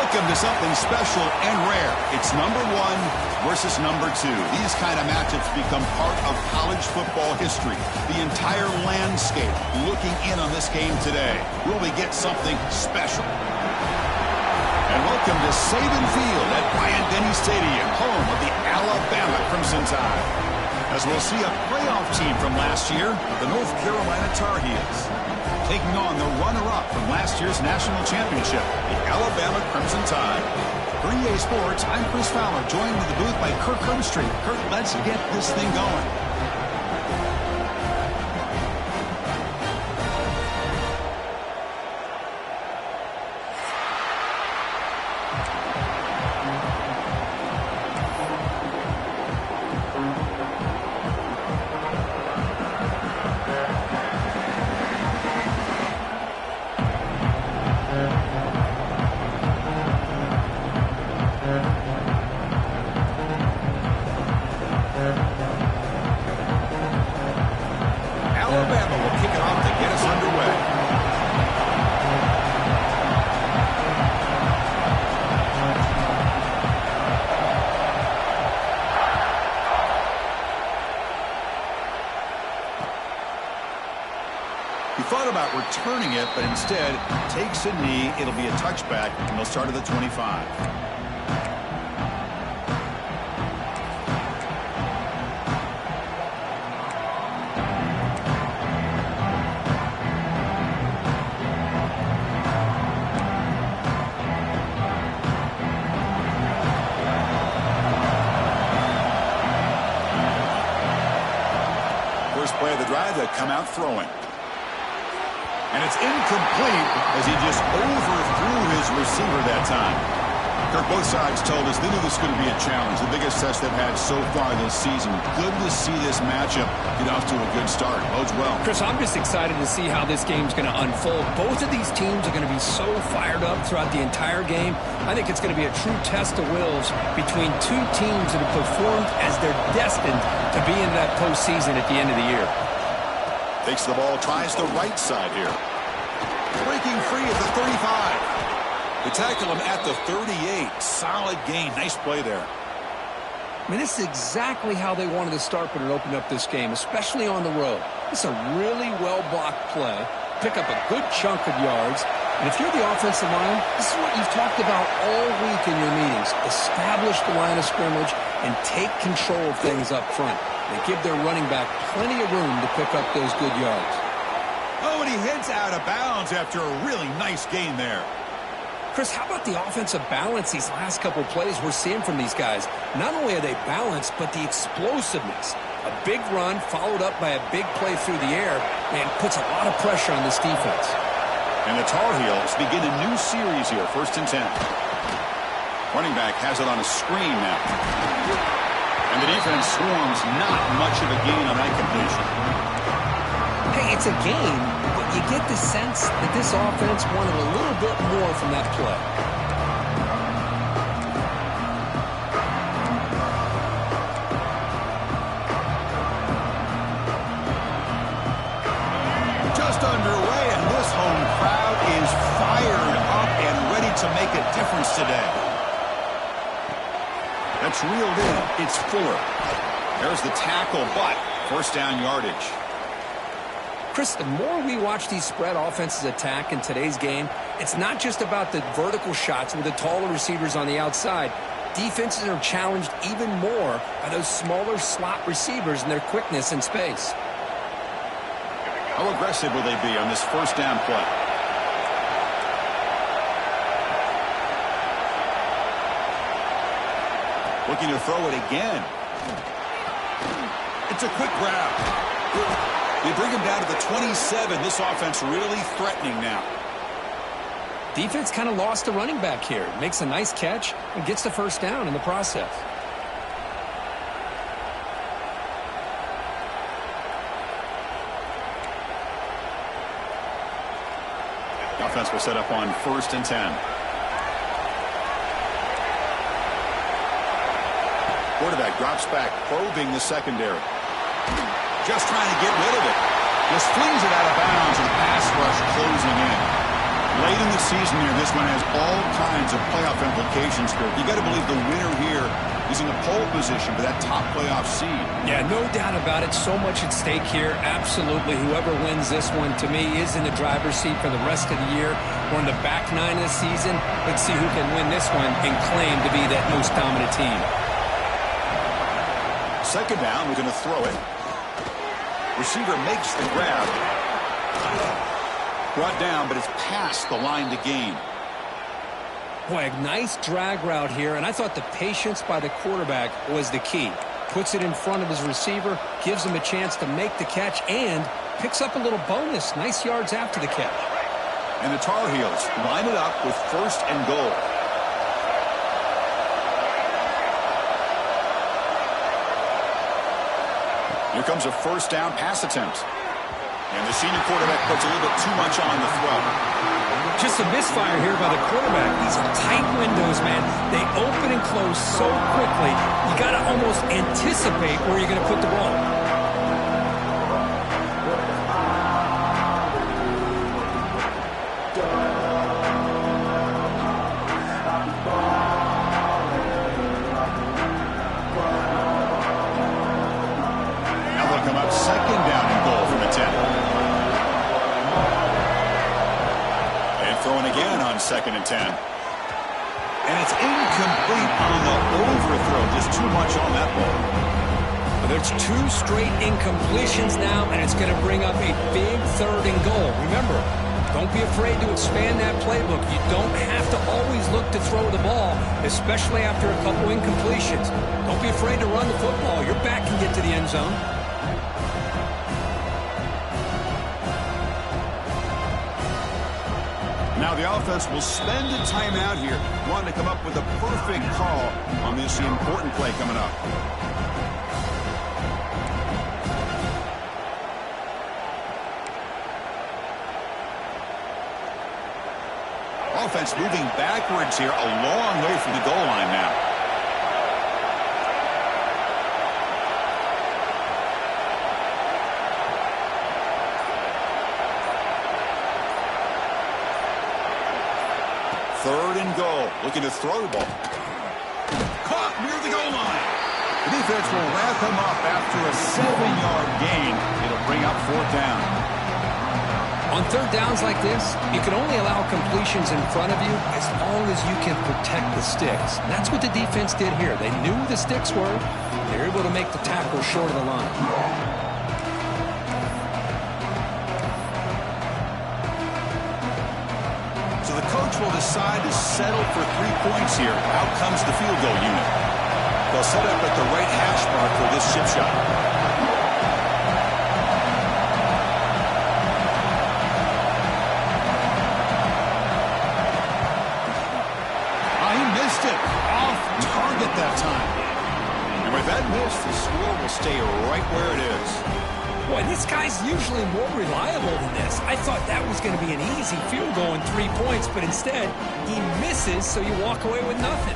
Welcome to something special and rare. It's number 1 versus number 2. These kind of matchups become part of college football history. The entire landscape looking in on this game today. Will we get something special? And welcome to Saban Field at Bryant-Denny Stadium, home of the Alabama Crimson Tide. As we'll see a playoff team from last year, the North Carolina Tar Heels, taking on the runner-up from last year's national championship, the Alabama Crimson Tide. For EA Sports, I'm Chris Fowler, joined in the booth by Kirk Herbstreit. Kirk, let's get this thing going. Thought about returning it, but instead takes a knee. It'll be a touchback, and they'll start at the 25. First play of the drive, they come out throwing. And it's incomplete as he just overthrew his receiver that time. Kirk, both sides told us they knew this was going to be a challenge, the biggest test they've had so far this season. Good to see this matchup get off to a good start. Bodes well. Chris, I'm just excited to see how this game's going to unfold. Both of these teams are going to be so fired up throughout the entire game. I think it's going to be a true test of wills between two teams that have performed as they're destined to be in that postseason at the end of the year. Takes the ball, tries the right side here. Breaking free at the 35. They tackle him at the 38. Solid gain. Nice play there. I mean, this is exactly how they wanted to start when it opened up this game, especially on the road. It's a really well-blocked play. Pick up a good chunk of yards. And if you're the offensive line, this is what you've talked about all week in your meetings. Establish the line of scrimmage and take control of things up front. They give their running back plenty of room to pick up those good yards. Oh, and he heads out of bounds after a really nice gain there. Chris, how about the offensive balance these last couple of plays we're seeing from these guys? Not only are they balanced, but the explosiveness. A big run followed up by a big play through the air and puts a lot of pressure on this defense. And the Tar Heels begin a new series here, 1st and 10. Running back has it on a screen now. And the defense swarms, not much of a gain on that completion. Hey, it's a game, but you get the sense that this offense wanted a little bit more from that play. Just underway, and this home crowd is fired up and ready to make a difference today. That's reeled in. It's Fuller. There's the tackle, but first down yardage. Chris, the more we watch these spread offenses attack in today's game, it's not just about the vertical shots with the taller receivers on the outside. Defenses are challenged even more by those smaller slot receivers and their quickness in space. How aggressive will they be on this first down play? Looking to throw it again. It's a quick grab. They bring him down to the 27. This offense really threatening now. Defense kind of lost the running back here. Makes a nice catch and gets the first down in the process. Offense will set up on 1st and 10. Quarterback drops back, probing the secondary. Just trying to get rid of it. Just flings it out of bounds, and pass rush closing in. Late in the season here, this one has all kinds of playoff implications. You got to believe the winner here is in a pole position for that top playoff seed. Yeah, no doubt about it. So much at stake here. Absolutely. Whoever wins this one, to me, is in the driver's seat for the rest of the year. We're in the back nine of the season. Let's see who can win this one and claim to be that most dominant team. Second down, we're going to throw it. Receiver makes the grab. Brought down, but it's past the line to gain. Boy, a nice drag route here, and I thought the patience by the quarterback was the key. Puts it in front of his receiver, gives him a chance to make the catch, and picks up a little bonus. Nice yards after the catch. And the Tar Heels line it up with 1st and goal. Here comes a first down pass attempt. And the senior quarterback puts a little bit too much on the throw. Just a misfire here by the quarterback. These are tight windows, man. They open and close so quickly, you got to almost anticipate where you're going to put the ball. Second down and goal from the 10. And throwing again on 2nd and 10. And it's incomplete on the overthrow. Just too much on that ball. Well, there's 2 straight incompletions now, and it's going to bring up a big 3rd and goal. Remember, don't be afraid to expand that playbook. You don't have to always look to throw the ball, especially after a couple incompletions. Don't be afraid to run the football. Your back can get to the end zone. Now the offense will spend a timeout here, wanting to come up with a perfect call on this important play coming up. Offense moving backwards here, a long way from the goal line now. Third and goal, looking to throw the ball. Caught near the goal line. The defense will wrap him up after a 7-yard gain. It'll bring up 4th down. On 3rd downs like this, you can only allow completions in front of you as long as you can protect the sticks. And that's what the defense did here. They knew the sticks were. They were able to make the tackle short of the line. Will decide to settle for 3 points here. Out comes the field goal unit. They'll set up at the right hash mark for this chip shot. He missed it. this, the score will stay right where it is. Boy, this guy's usually more reliable than this. I thought that was going to be an easy field goal in 3 points, but instead, he misses, so you walk away with nothing.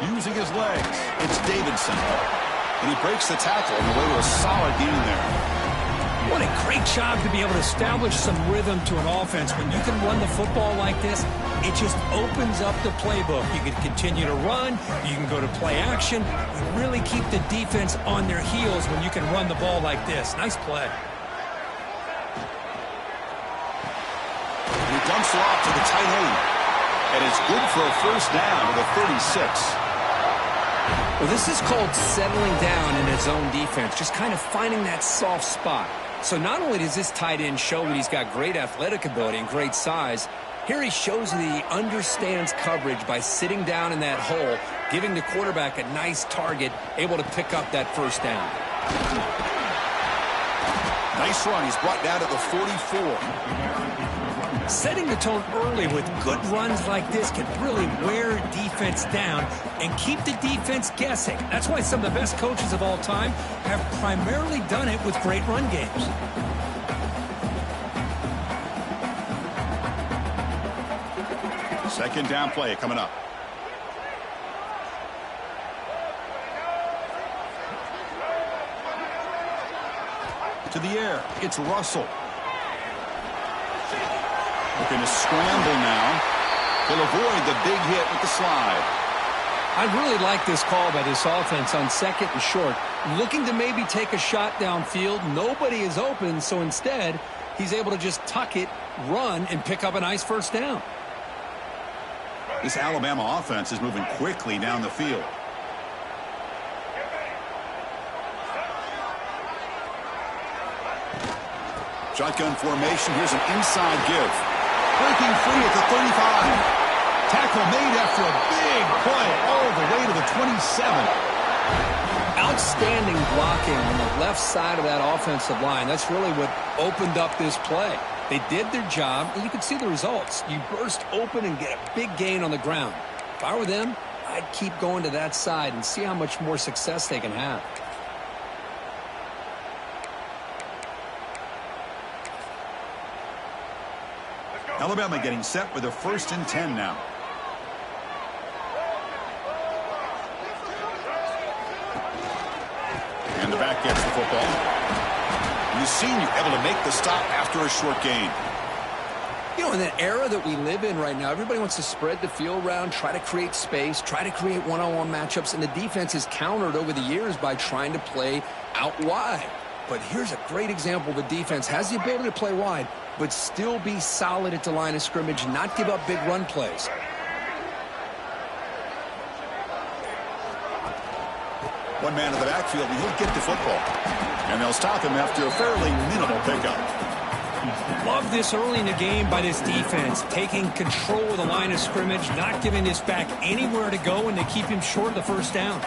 Using his legs, it's Davidson. And he breaks the tackle on the way to a solid gain there. What a great job to be able to establish some rhythm to an offense. When you can run the football like this, it just opens up the playbook. You can continue to run. You can go to play action. You really keep the defense on their heels when you can run the ball like this. Nice play. And he dumps it off to the tight end. And it's good for a first down to the 36. Well, this is called settling down in his own defense, just kind of finding that soft spot. So not only does this tight end show that he's got great athletic ability and great size, here he shows that he understands coverage by sitting down in that hole, giving the quarterback a nice target, able to pick up that first down. Nice run. He's brought down to the 44. Setting the tone early with good runs like this can really wear defense down and keep the defense guessing. That's why some of the best coaches of all time have primarily done it with great run games. Second down play coming up. To the air, it's Russell. Looking to scramble now. He'll avoid the big hit with the slide. I really like this call by this offense on second and short. Looking to maybe take a shot downfield. Nobody is open, so instead, he's able to just tuck it, run, and pick up a nice first down. This Alabama offense is moving quickly down the field. Shotgun formation. Here's an inside give. Breaking free at the 35. Tackle made after a big play all the way to the 27. Outstanding blocking on the left side of that offensive line. That's really what opened up this play. They did their job, and you can see the results. You burst open and get a big gain on the ground. If I were them, I'd keep going to that side and see how much more success they can have. Alabama getting set with a 1st and 10 now. And the back gets the football. You've seen you able to make the stop after a short gain. You know, in that era that we live in right now, everybody wants to spread the field around, try to create space, try to create one-on-one matchups, and the defense is countered over the years by trying to play out wide. But here's a great example. The defense has the ability to play wide, but still be solid at the line of scrimmage, not give up big run plays. One man in the backfield, and he'll get the football. And they'll stop him after a fairly minimal pickup. Love this early in the game by this defense, taking control of the line of scrimmage, not giving this back anywhere to go, and to keep him short of the first down.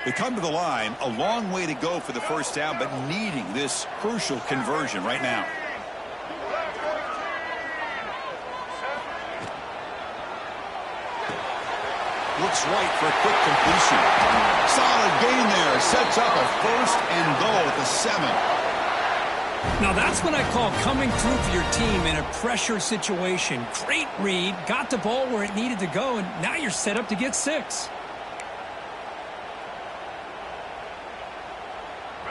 They come to the line, a long way to go for the first down, but needing this crucial conversion right now. Looks right for a quick completion. Solid gain there. Sets up a 1st and goal at the 7. Now that's what I call coming through for your team in a pressure situation. Great read, got the ball where it needed to go, and now you're set up to get 6.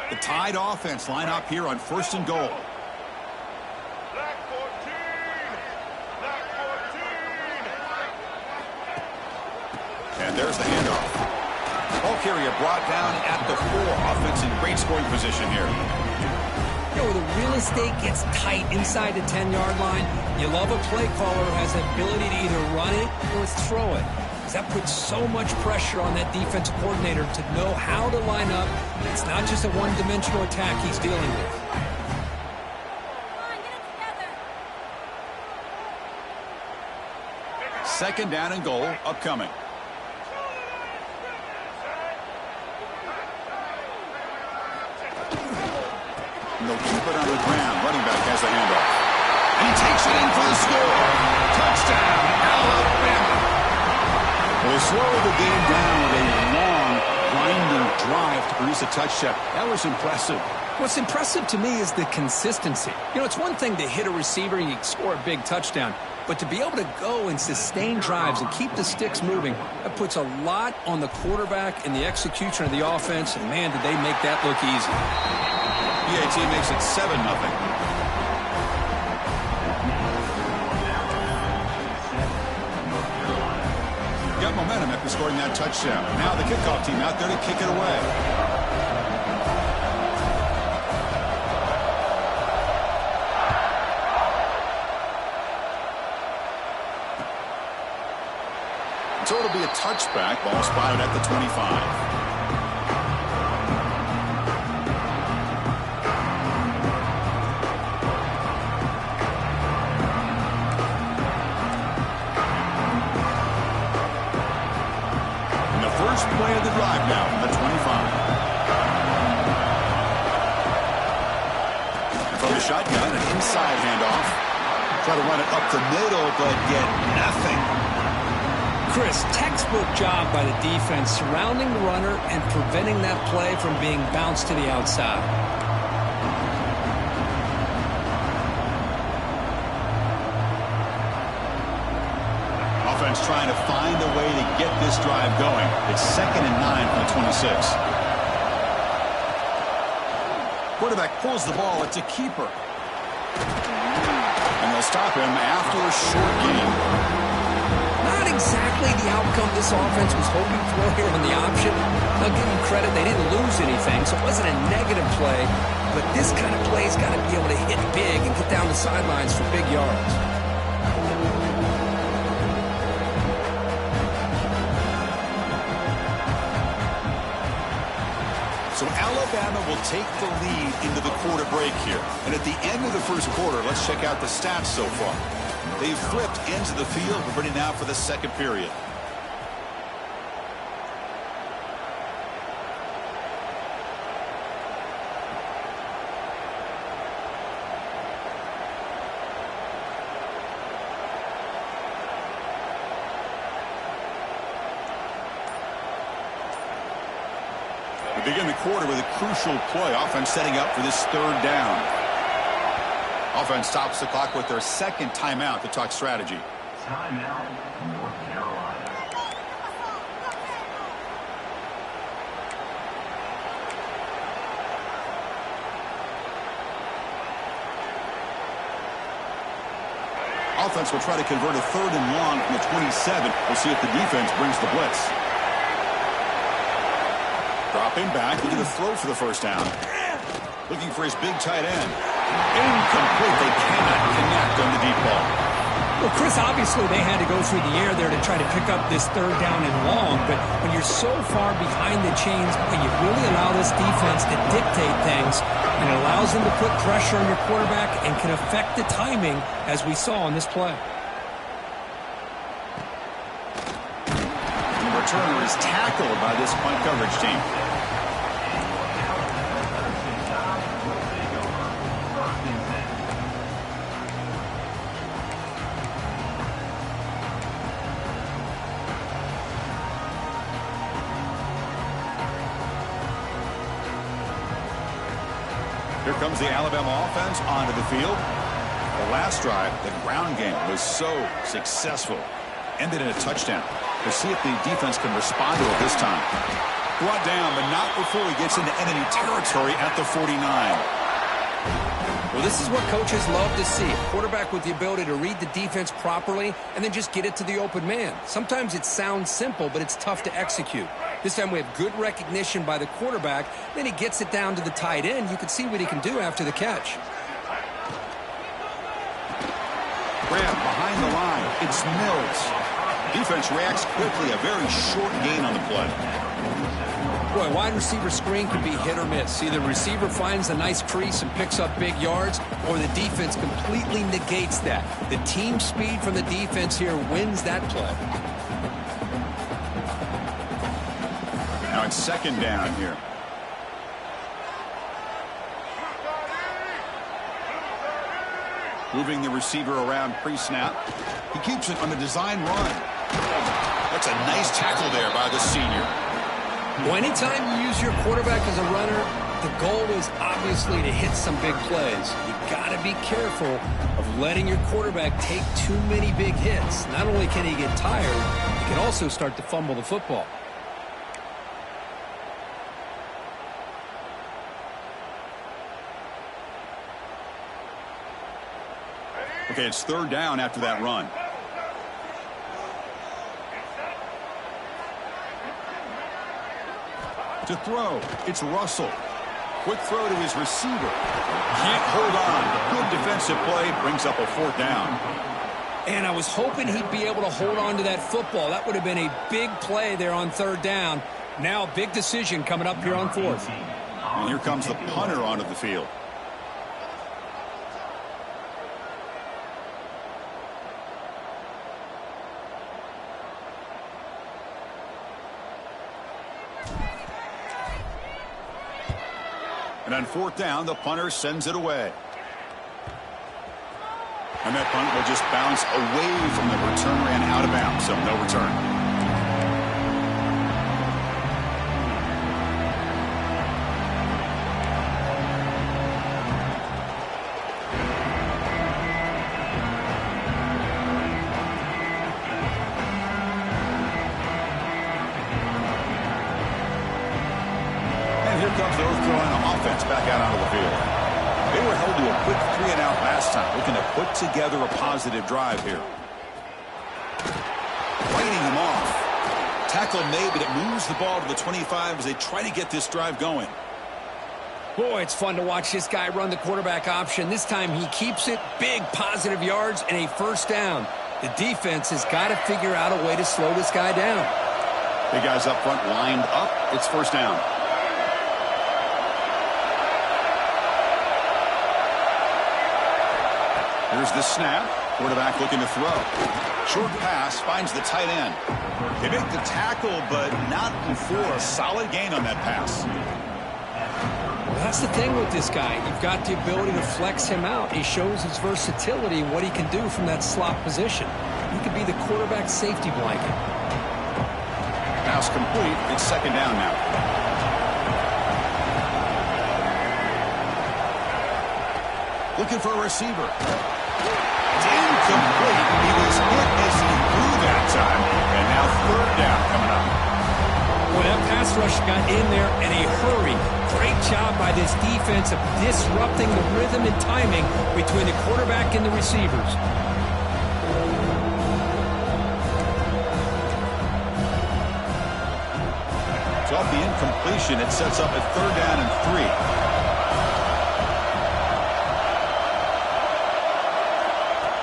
The tied offense line up here on 1st and goal. And there's the handoff. Ball carrier brought down at the 4. Offense in great scoring position here. You know, where the real estate gets tight inside the 10-yard line, you love a play caller who has the ability to either run it or throw it. Because that puts so much pressure on that defensive coordinator to know how to line up. It's not just a one-dimensional attack he's dealing with. Second down and goal upcoming. They'll keep it on the ground. Running back has the handoff. And he takes it in for the score. Touchdown, Alabama. Well, they slowed the game down with a long, grinding drive to produce a touchdown. That was impressive. What's impressive to me is the consistency. You know, it's one thing to hit a receiver and you score a big touchdown, but to be able to go and sustain drives and keep the sticks moving, that puts a lot on the quarterback and the execution of the offense, and man, did they make that look easy. PAT makes it 7-0. Got momentum after scoring that touchdown. Now the kickoff team out there to kick it away. So it'll be a touchback. Ball spotted at the 25. First play of the drive now from the 25. From the shotgun, an inside handoff. Try to run it up the middle, but get nothing. Chris, textbook job by the defense surrounding the runner and preventing that play from being bounced to the outside. Offense trying to find a way to get this drive going. It's 2nd and 9 from the 26. Quarterback pulls the ball. It's a keeper. And they'll stop him after a short game. Not exactly the outcome this offense was hoping for here on the option. I'll give them credit. They didn't lose anything, so it wasn't a negative play. But this kind of play's got to be able to hit big and get down the sidelines for big yards. So Alabama will take the lead into the quarter break here. And at the end of the first quarter, let's check out the stats so far. They've flipped into the field. We're ready now for the second period. We begin the quarter with a crucial play. Offense setting up for this third down. Offense stops the clock with their second timeout to talk strategy. Timeout, North Carolina. Offense will try to convert a 3rd and long from the 27. We'll see if the defense brings the blitz. Dropping back, looking to throw for the first down. Looking for his big tight end. Incomplete. They cannot connect on the deep ball. Well, Chris, obviously they had to go through the air there to try to pick up this 3rd down and long, but when you're so far behind the chains, you really allow this defense to dictate things, and it allows them to put pressure on your quarterback and can affect the timing, as we saw on this play. The returner is tackled by this punt coverage team. Here comes the Alabama offense onto the field. The last drive, the ground game was so successful. Ended in a touchdown. We'll see if the defense can respond to it this time. Brought down, but not before he gets into enemy territory at the 49. Well, this is what coaches love to see. A quarterback with the ability to read the defense properly and then just get it to the open man. Sometimes it sounds simple, but it's tough to execute. This time we have good recognition by the quarterback. Then he gets it down to the tight end. You can see what he can do after the catch. Grab behind the line. It's Mills. Defense reacts quickly. A very short gain on the play. Boy, wide receiver screen can be hit or miss. Either the receiver finds a nice crease and picks up big yards, or the defense completely negates that. The team speed from the defense here wins that play. Now it's second down here. Moving the receiver around pre-snap. He keeps it on the design run. That's a nice tackle there by the senior. Well, anytime you use your quarterback as a runner, the goal is obviously to hit some big plays. You got to be careful of letting your quarterback take too many big hits. Not only can he get tired, he can also start to fumble the football. Okay, it's third down after that run. To throw, it's Russell. Quick throw to his receiver. Can't hold on. Good defensive play, brings up a fourth down. And I was hoping he'd be able to hold on to that football. That would have been a big play there on third down. Now a big decision coming up here on fourth. And here comes the punter onto the field. And on fourth down, the punter sends it away. And that punt will just bounce away from the return man out of bounds, so no return. Comes the throwing offense back out onto the field. They were held to a quick 3-and-out last time, looking to put together a positive drive here. Fighting him off. Tackle made, but it moves the ball to the 25 as they try to get this drive going. Boy, it's fun to watch this guy run the quarterback option. This time he keeps it, big positive yards, and a first down. The defense has got to figure out a way to slow this guy down. Big guys up front lined up. It's first down. Here's the snap. Quarterback looking to throw. Short pass finds the tight end. They make the tackle, but not before a solid gain on that pass. Well, that's the thing with this guy. You've got the ability to flex him out. He shows his versatility and what he can do from that slot position. He could be the quarterback safety blanket. Pass complete. It's second down now. Looking for a receiver. It's incomplete. He was hit as he threw that time. And now third down coming up. Well, that pass rush got in there in a hurry. Great job by this defense of disrupting the rhythm and timing between the quarterback and the receivers. So off the incompletion, it sets up a third down and 3.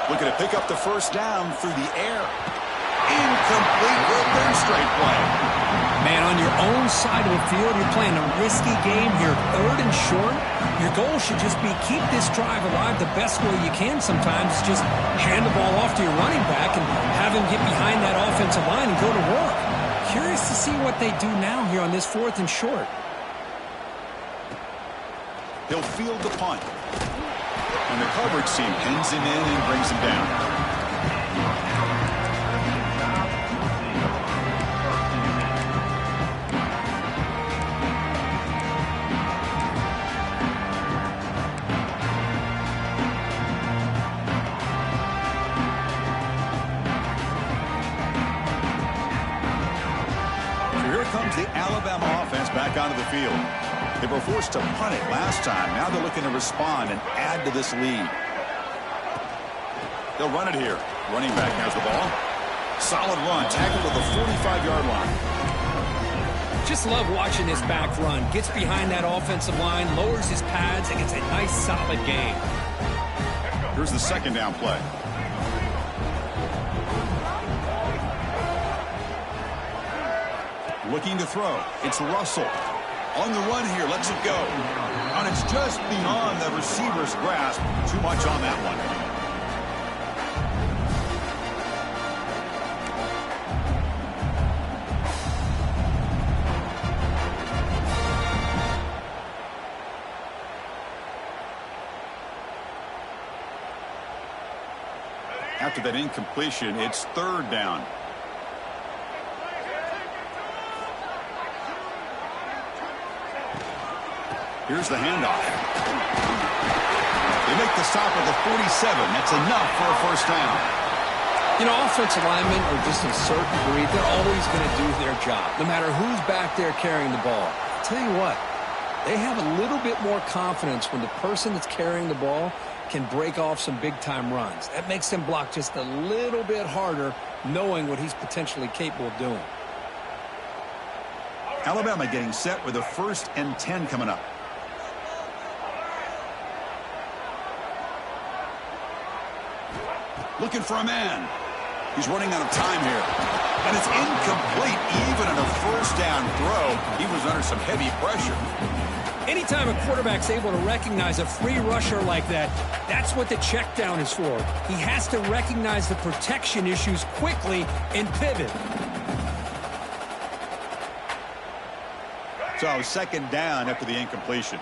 Looking to pick up the first down through the air. Incomplete. Real straight play. Man, on your own side of the field, you're playing a risky game here. Third and short. Your goal should just be keep this drive alive the best way you can sometimes. Just hand the ball off to your running back and have him get behind that offensive line and go to work. Curious to see what they do now here on this fourth and short. He'll field the punt. And the coverage team pins him in and brings him down. comes the Alabama offense back onto the field. They were forced to punt it last time. Now they're looking to respond and add to this lead. They'll run it here. Running back has the ball. Solid run. Tackled to the 45-yard line. Just love watching this back run. Gets behind that offensive line, lowers his pads, and gets a nice, solid gain. Here's the second down play. Looking to throw. It's Russell. On the run here, lets it go. And it's just beyond the receiver's grasp. Too much on that one. After that incompletion, it's third down. Here's the handoff. They make the stop at the 47. That's enough for a first down. You know, offensive linemen are just a certain breed. They're always going to do their job, no matter who's back there carrying the ball. I'll tell you what, they have a little bit more confidence when the person that's carrying the ball can break off some big-time runs. That makes them block just a little bit harder, knowing what he's potentially capable of doing. Alabama getting set with a 1st and 10 coming up. Looking for a man. He's running out of time here. And it's incomplete. Even on a first down throw, he was under some heavy pressure. Anytime a quarterback's able to recognize a free rusher like that, that's what the check down is for. He has to recognize the protection issues quickly and pivot. So second down after the incompletion.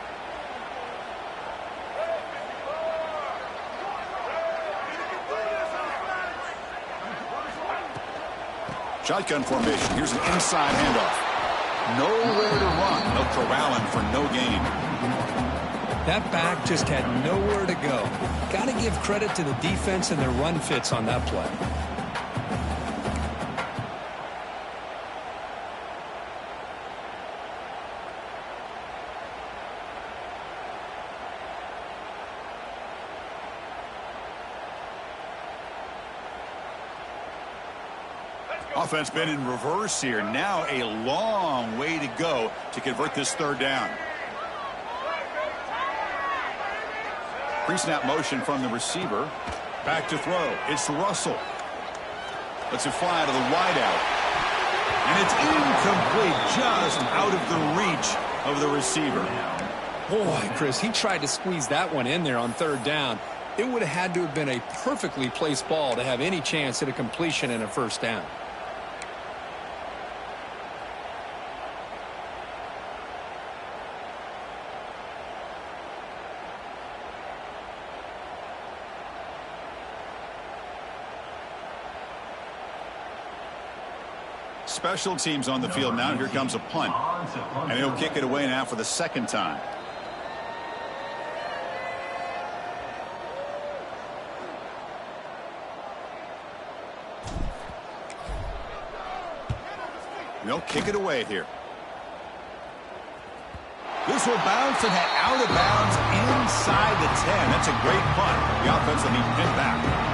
Shotgun formation. Here's an inside handoff. Nowhere to run. No corralling for no gain. That back just had nowhere to go. Got to give credit to the defense and their run fits on that play. Offense been in reverse here. Now a long way to go to convert this third down. Pre-snap motion from the receiver. Back to throw. It's Russell. Lets it fly to the wideout. And it's incomplete, just out of the reach of the receiver. Boy, Chris, he tried to squeeze that one in there on third down. It would have had to have been a perfectly placed ball to have any chance at a completion and a first down. Special teams on the field now. Here comes a punt. And he'll kick it away now for the second time. And they'll kick it away here. This will bounce and head out of bounds inside the 10. That's a great punt. The offense will be pinned back.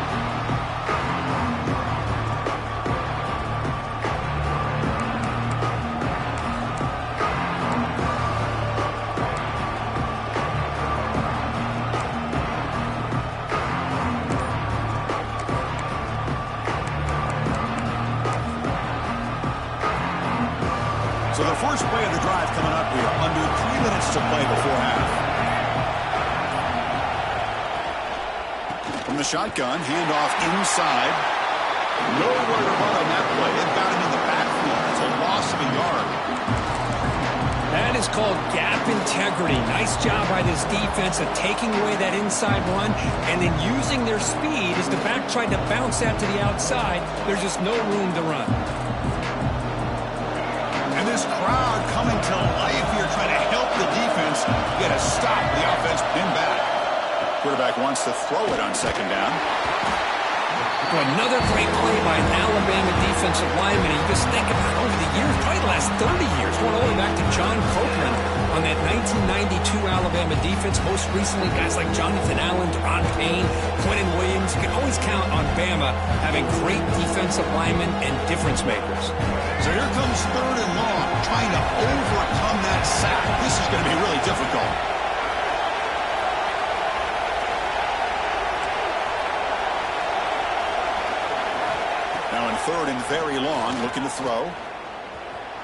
So the first play of the drive coming up here. Under 3 minutes to play before half. From the shotgun, handoff inside. Nowhere to run on that play. They've got him in the backfield. That's a loss of a yard. That is called gap integrity. Nice job by this defense of taking away that inside run and then using their speed as the back tried to bounce that to the outside. There's just no room to run. And this crowd coming to life here, trying to help the defense get a stop. The offense pinned back. Quarterback wants to throw it on second down. So another great play by an Alabama defensive lineman. You just think about over the years, probably the last 30 years, going all the way back to John Copeland on that 1992 Alabama defense. Most recently, guys like Jonathan Allen, Deron Payne, Quentin Williams. You can always count on Bama having great defensive linemen and difference makers. So here comes 3rd and long, trying to overcome that sack. This is going to be really difficult. Now in 3rd and very long, looking to throw.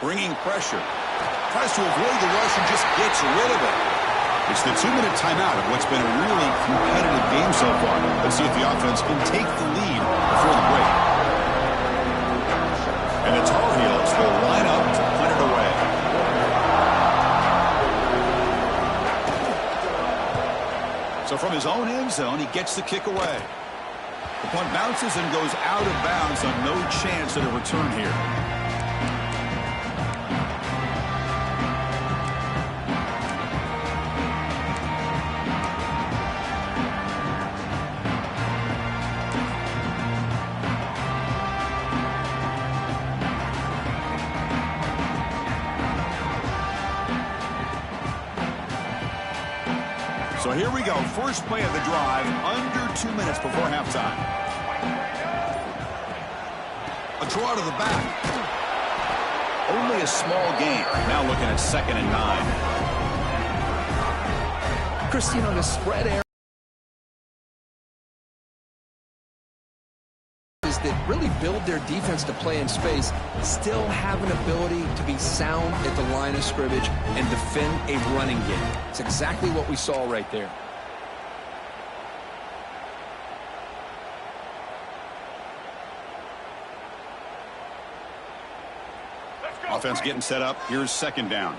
Bringing pressure. Tries to avoid the rush and just gets rid of it. It's the 2-minute timeout of what's been a really competitive game so far. Let's see if the offense can take the lead before the break. And the Tar Heels will line up to punt it away. So from his own end zone, he gets the kick away. The punt bounces and goes out of bounds on no chance at a return here. So here we go. First play of the drive, under 2 minutes before halftime. A draw to the back. Only a small gain. Now looking at 2nd and 9. Chris, you know, the spread areas that really build their defense to play in space still have an ability to be sound at the line of scrimmage and defend a running game. It's exactly what we saw right there. Offense getting set up. Here's 2nd down.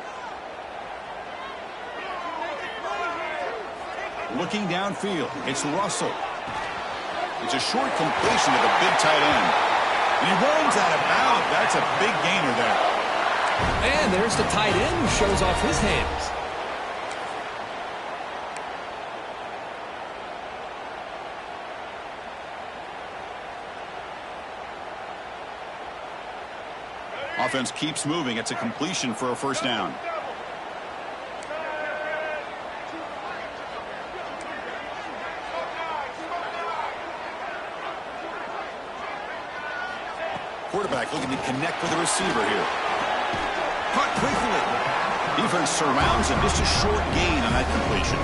Looking downfield. It's Russell. It's a short completion to the big tight end. And he runs out of bounds. That's a big gainer there. And there's the tight end who shows off his hands. Offense keeps moving. It's a completion for a 1st down. Quarterback looking to connect with the receiver here. Caught quickly. Defense surrounds him. Just a short gain on that completion.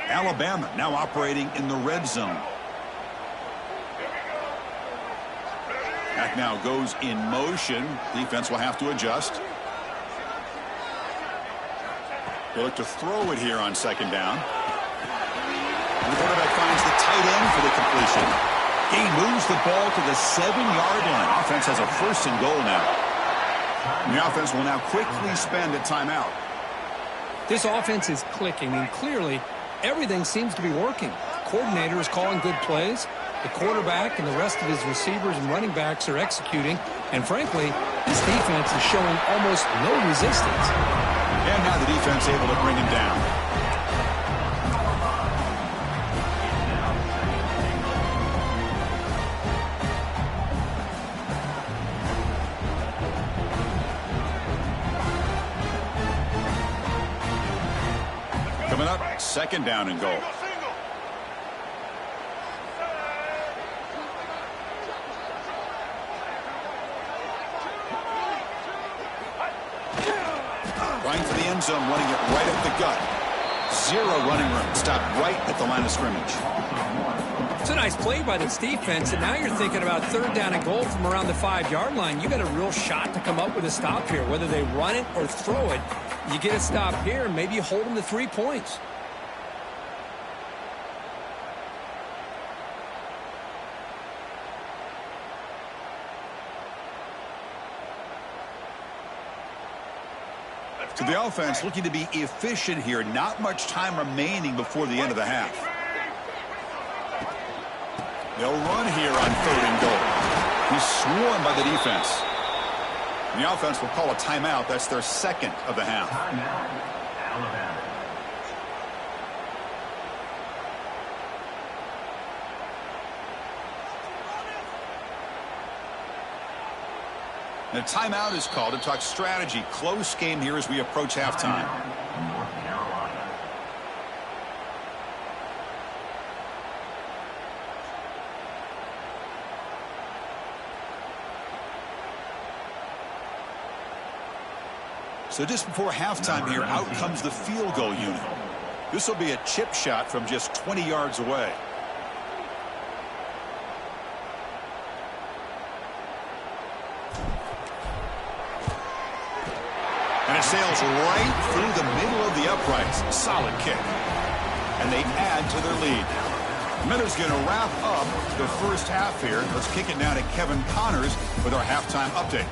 Alabama now operating in the red zone. Back now goes in motion. Defense will have to adjust. They look to throw it here on 2nd down. And the quarterback finds the tight end for the completion. He moves the ball to the 7-yard line. Offense has a 1st and goal now. And the offense will now quickly spend a timeout. This offense is clicking, and clearly everything seems to be working. The coordinator is calling good plays. The quarterback and the rest of his receivers and running backs are executing. And frankly, this defense is showing almost no resistance. And now the defense able to bring him down. Coming up, 2nd down and goal. Trying for the end zone, running it right at the gut. 0 running room. Stopped right at the line of scrimmage. It's a nice play by this defense, and now you're thinking about 3rd down and goal from around the 5-yard line. You got a real shot to come up with a stop here. Whether they run it or throw it, you get a stop here, and maybe you hold them to 3 points. To the offense, looking to be efficient here. Not much time remaining before the end of the half. They'll run here on 3rd and goal. He's swarmed by the defense. And the offense will call a timeout. That's their 2nd of the half. Timeout, Alabama. And a timeout is called to talk strategy. Close game here as we approach halftime. North Carolina. So just before halftime here, out comes the field goal unit. This will be a chip shot from just 20 yards away. And it sails right through the middle of the uprights. Solid kick. And they add to their lead. Miller's going to wrap up the first half here. Let's kick it now to Kevin Connors with our halftime update.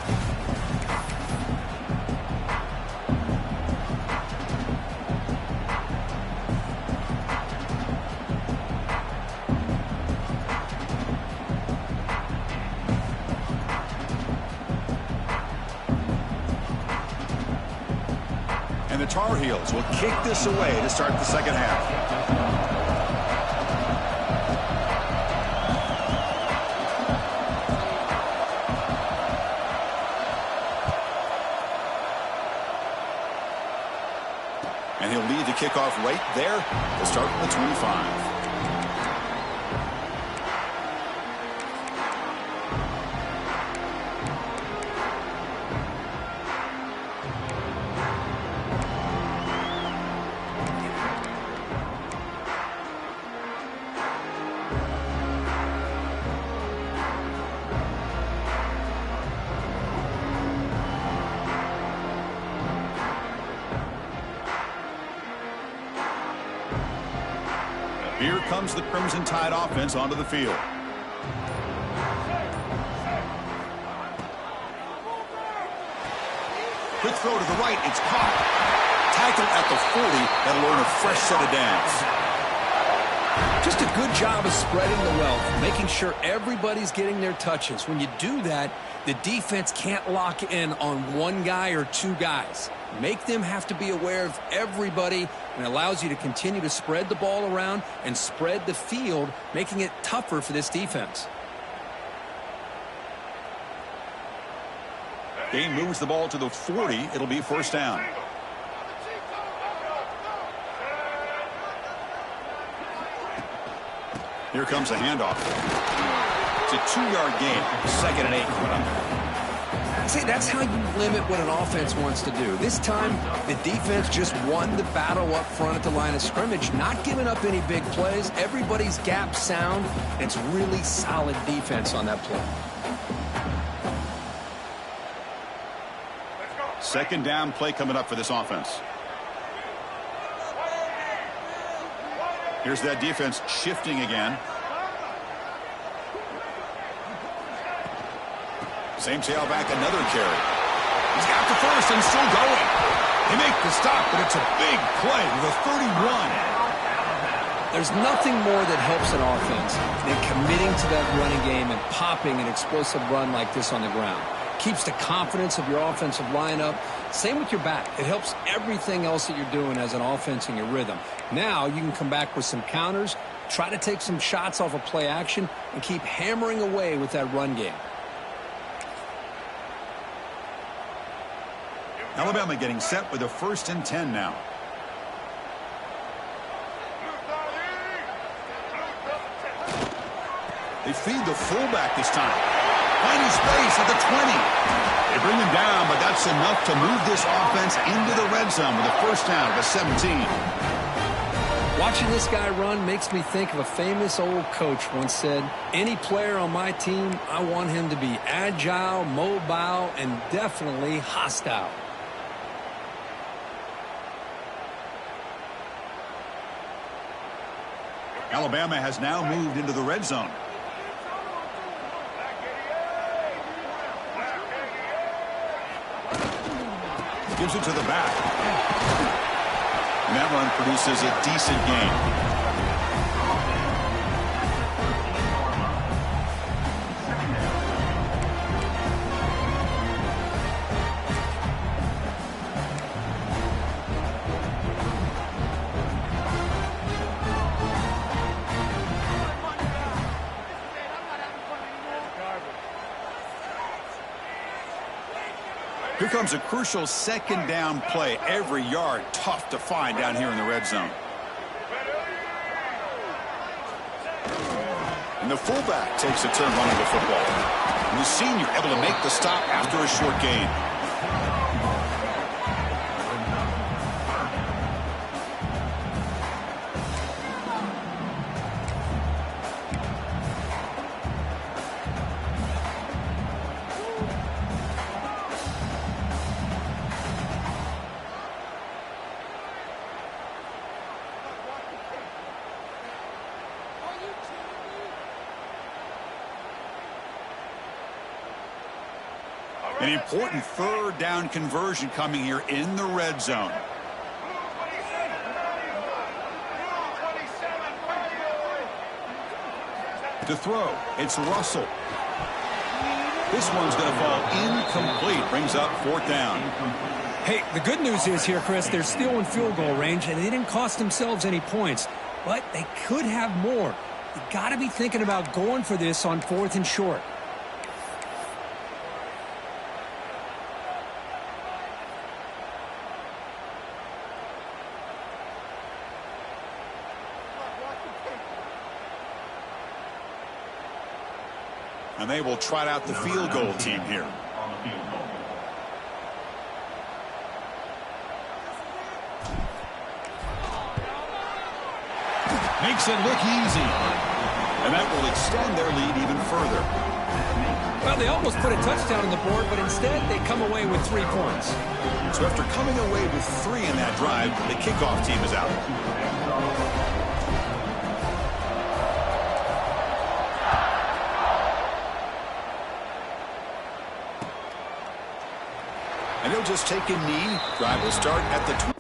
The Tar Heels will kick this away to start the second half. And he'll lead the kickoff right there to start the 25. Here comes the Crimson Tide offense onto the field. Quick throw to the right. It's caught. Tackle at the 40. That'll earn a fresh set of downs. Just a good job of spreading the wealth, making sure everybody's getting their touches. When you do that, the defense can't lock in on one guy or two guys. Make them have to be aware of everybody, and allows you to continue to spread the ball around and spread the field, making it tougher for this defense. Game moves the ball to the 40. It'll be first down. Here comes a handoff. It's a 2-yard gain. 2nd and 8 coming up. See, that's how you limit what an offense wants to do. This time, the defense just won the battle up front at the line of scrimmage, not giving up any big plays. Everybody's gap sound. It's really solid defense on that play. Second down play coming up for this offense. Here's that defense shifting again. Same tailback, another carry. He's got the first and still going. They make the stop, but it's a big play with a 31. There's nothing more that helps an offense than committing to that running game and popping an explosive run like this on the ground. Keeps the confidence of your offensive lineup. Same with your back. It helps everything else that you're doing as an offense in your rhythm. Now you can come back with some counters, try to take some shots off of play action, and keep hammering away with that run game. Alabama getting set with a 1st and 10 now. They feed the fullback this time. Finding space at the 20. They bring him down, but that's enough to move this offense into the red zone with a first down at the 17. Watching this guy run makes me think of a famous old coach once said, any player on my team, I want him to be agile, mobile, and definitely hostile. Alabama has now moved into the red zone. Gives it to the back. And that run produces a decent gain. Here comes a crucial second down play. Every yard tough to find down here in the red zone. And the fullback takes a turn running the football. And the senior able to make the stop after a short gain. An important third down conversion coming here in the red zone. To throw, it's Russell. This one's going to fall incomplete. Brings up fourth down. Hey, the good news is here, Chris, they're still in field goal range, and they didn't cost themselves any points. But they could have more. You got to be thinking about going for this on 4th and short. And they will trot out the field goal team here. Makes it look easy. And that will extend their lead even further. Well, they almost put a touchdown on the board, but instead they come away with 3 points. So after coming away with 3 in that drive, the kickoff team is out. And he'll just take a knee. Drive will start at the 20.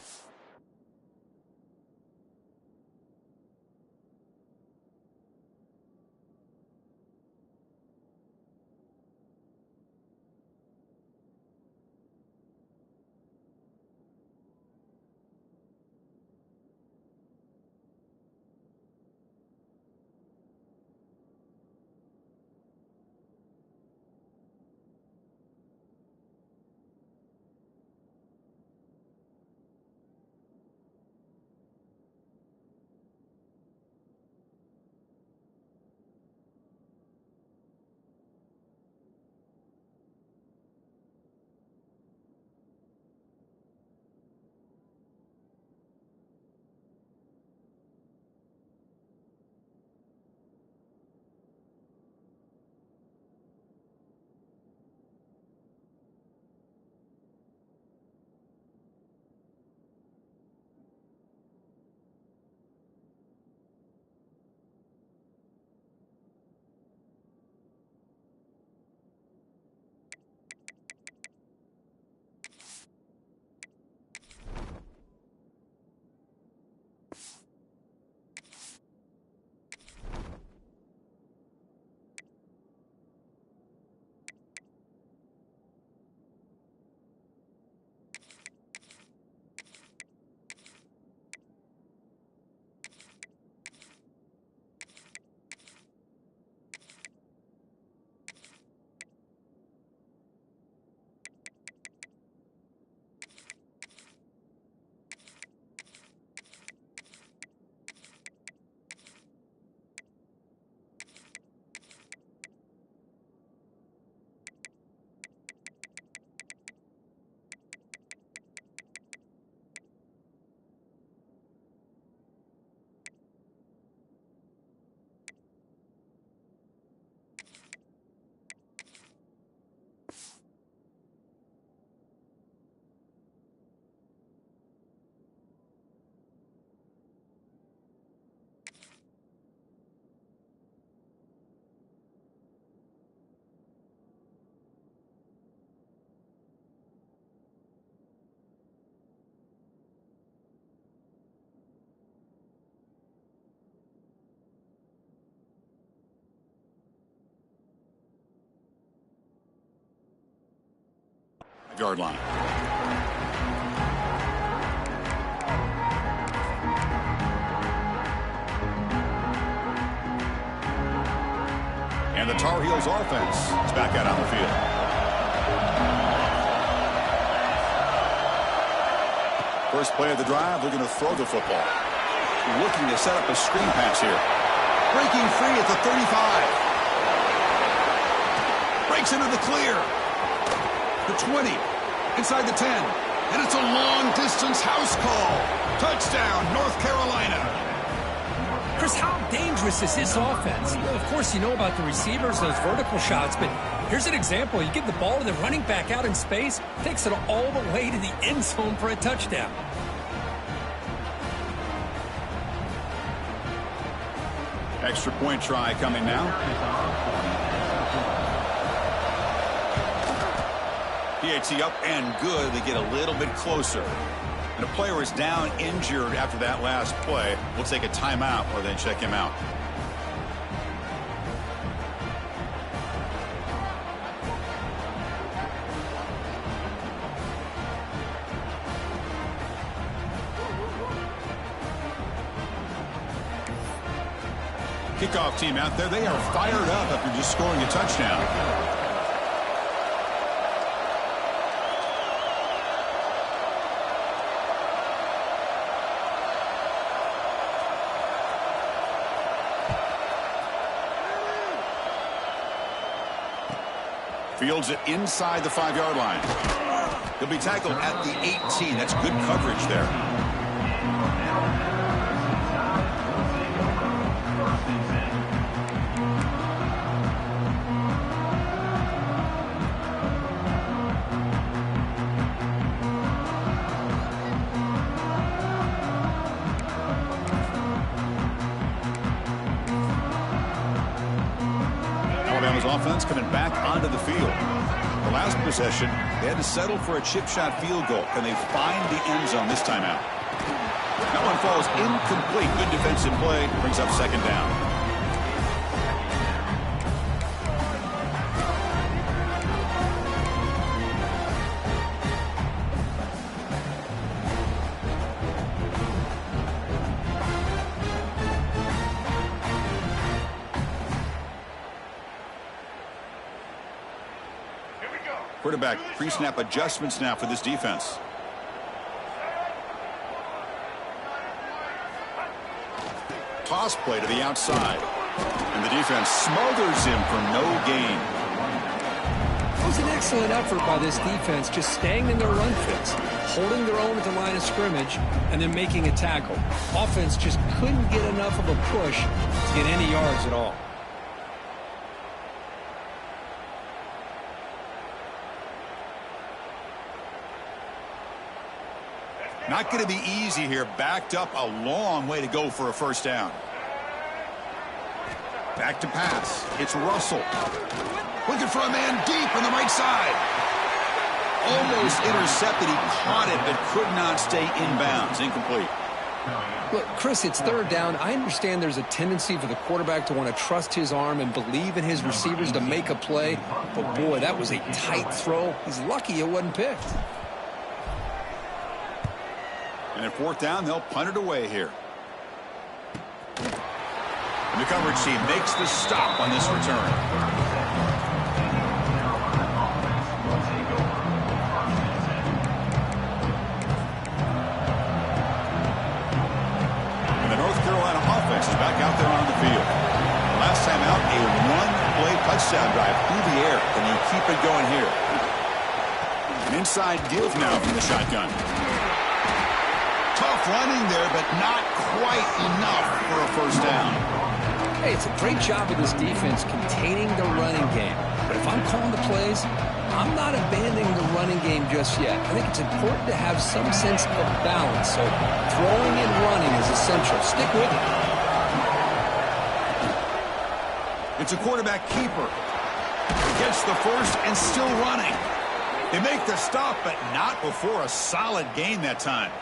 Yard line. And the Tar Heels offense is back out on the field. First play of the drive, they're going to throw the football. Looking to set up a screen pass here. Breaking free at the 35. Breaks into the clear. The 20. Inside the 10. And it's a long-distance house call. Touchdown, North Carolina. Chris, how dangerous is this offense? Well, of course, you know about the receivers, those vertical shots, but here's an example. You give the ball to the running back out in space, takes it all the way to the end zone for a touchdown. Extra point try coming now. PAT up and good. They get a little bit closer. And a player is down injured after that last play. We'll take a timeout or then check him out. Kickoff team out there. They are fired up after just scoring a touchdown. Fields it inside the 5-yard line. He'll be tackled at the 18. That's good coverage there. Alabama's offense coming back onto the field. The last possession, they had to settle for a chip shot field goal. Can they find the end zone this time out? That one falls incomplete. Good defensive play. Brings up second down. Quarterback pre-snap adjustments now for this defense. Toss play to the outside. And the defense smothers him for no gain. It was an excellent effort by this defense, just staying in their run fits, holding their own at the line of scrimmage, and then making a tackle. Offense just couldn't get enough of a push to get any yards at all. Not going to be easy here. Backed up a long way to go for a first down. Back to pass. It's Russell. Looking for a man deep on the right side. Almost intercepted. He caught it, but could not stay inbounds. Incomplete. Look, Chris, it's third down. I understand there's a tendency for the quarterback to want to trust his arm and believe in his receivers to make a play. But, boy, that was a tight throw. He's lucky it wasn't picked. And at fourth down, they'll punt it away here. And the coverage team makes the stop on this return. And the North Carolina offense is back out there on the field. Last time out, a one-play touchdown drive through the air. Can you keep it going here? An inside give now from the shotgun. Tough running there, but not quite enough for a first down. Hey, it's a great job of this defense containing the running game. But if I'm calling the plays, I'm not abandoning the running game just yet. I think it's important to have some sense of balance. So throwing and running is essential. Stick with it. It's a quarterback keeper. Gets the first and still running. They make the stop, but not before a solid gain that time.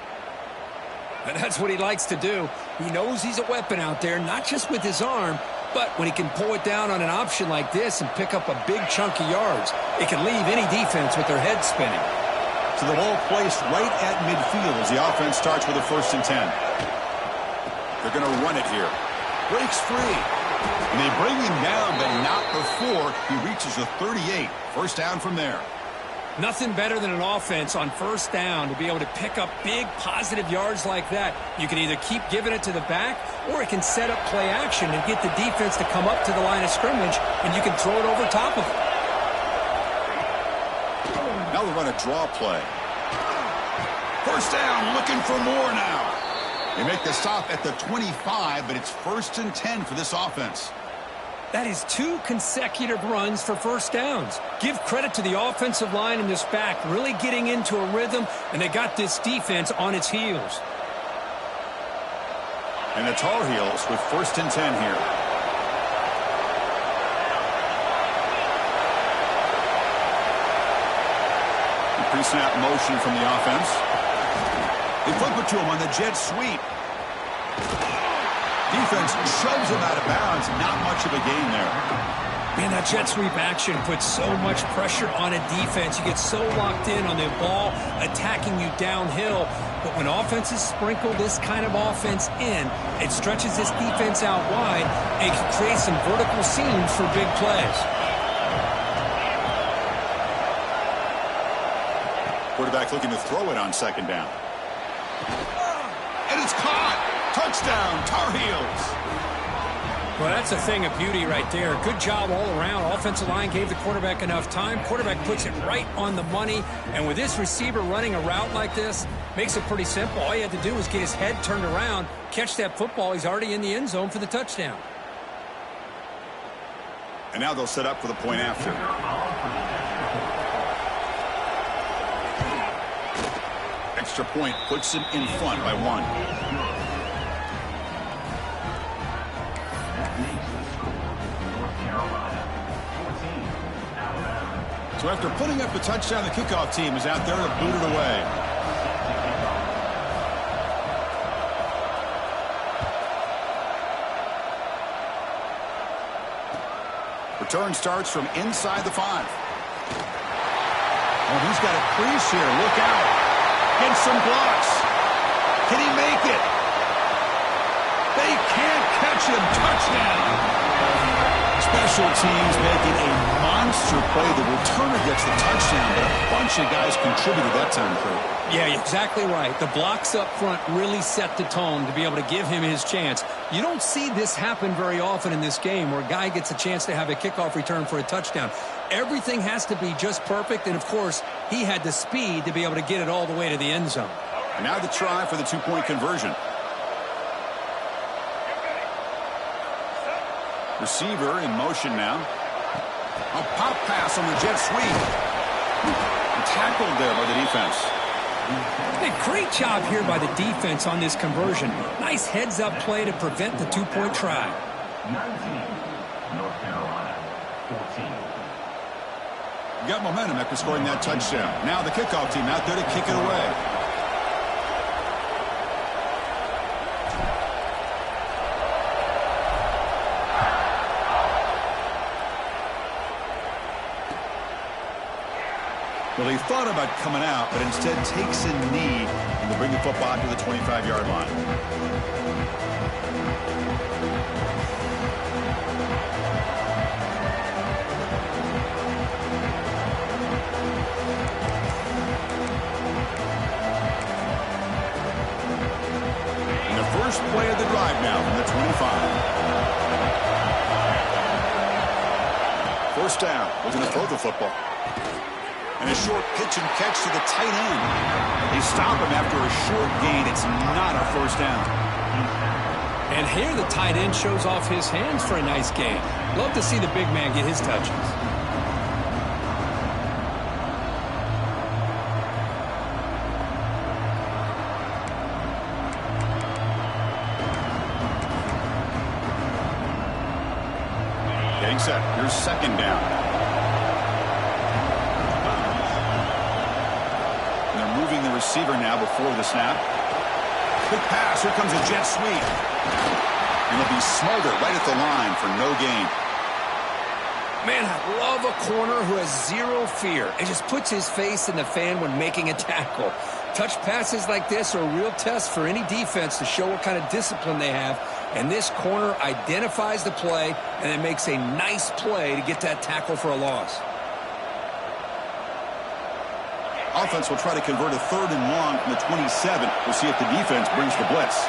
And that's what he likes to do. He knows he's a weapon out there, not just with his arm, but when he can pull it down on an option like this and pick up a big chunk of yards, it can leave any defense with their head spinning. So the ball placed right at midfield as the offense starts with a 1st and 10. They're going to run it here. Breaks free. And they bring him down, but not before he reaches the 38. First down from there. Nothing better than an offense on first down to be able to pick up big positive yards like that. You can either keep giving it to the back, or it can set up play action and get the defense to come up to the line of scrimmage, and you can throw it over top of it. Now they'll run a draw play. First down, looking for more now. They make the stop at the 25, but it's 1st and 10 for this offense. That is 2 consecutive runs for first downs. Give credit to the offensive line and this back really getting into a rhythm, and they got this defense on its heels. And the Tar Heels with 1st and 10 here. Pre-snap motion from the offense. They flip it to him on the jet sweep. Defense shoves him out of bounds. Not much of a gain there. Man, that jet sweep action puts so much pressure on a defense. You get so locked in on the ball attacking you downhill. But when offenses sprinkle this kind of offense in, it stretches this defense out wide and can create some vertical seams for big plays. Quarterback looking to throw it on 2nd down. And it's caught. Touchdown, Tar Heels. Well, that's a thing of beauty right there. Good job all around. Offensive line gave the quarterback enough time. Quarterback puts it right on the money. And with this receiver running a route like this, makes it pretty simple. All you had to do was get his head turned around, catch that football. He's already in the end zone for the touchdown. And now they'll set up for the point after. Extra point puts him in front by 1. So after putting up a touchdown, the kickoff team is out there to boot it away. Return starts from inside the 5. Oh, he's got a crease here. Look out. Gets some blocks. Can he make it? They can't catch him. Touchdown. Special teams making a monster play. The returner gets the touchdown, but a bunch of guys contributed that time, Kurt. Yeah, exactly right. The blocks up front really set the tone to be able to give him his chance. You don't see this happen very often in this game where a guy gets a chance to have a kickoff return for a touchdown. Everything has to be just perfect, and of course, he had the speed to be able to get it all the way to the end zone. And now the try for the 2-point conversion. Receiver in motion now. A pop pass on the jet sweep. Tackled there by the defense. A great job here by the defense on this conversion. Nice heads-up play to prevent the 2-point try. 19, North Carolina, 14. Got momentum after scoring that touchdown. Now the kickoff team out there to kick it away. Well, he thought about coming out, but instead takes a knee and will bring the football to the 25-yard line. And the first play of the drive now from the 25. First down. We're going to throw the football. And a short pitch and catch to the tight end. They stop him after a short gain. It's not a first down. And here the tight end shows off his hands for a nice gain. Love to see the big man get his touches. Getting set. Here's 2nd down. Moving the receiver now before the snap. Quick pass. Here comes a jet sweep. And he'll be smothered right at the line for no gain. Man, I love a corner who has zero fear. It just puts his face in the fan when making a tackle. Touch passes like this are a real test for any defense to show what kind of discipline they have. And this corner identifies the play and then makes a nice play to get that tackle for a loss. Offense will try to convert a 3rd and long from the 27. We'll see if the defense brings the blitz.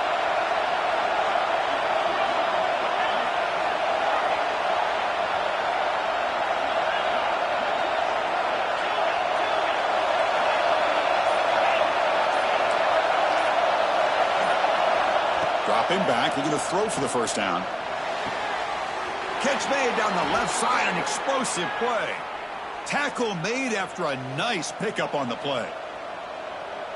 Dropping back, looking to throw for the first down. Catch made down the left side, an explosive play. Tackle made after a nice pickup on the play.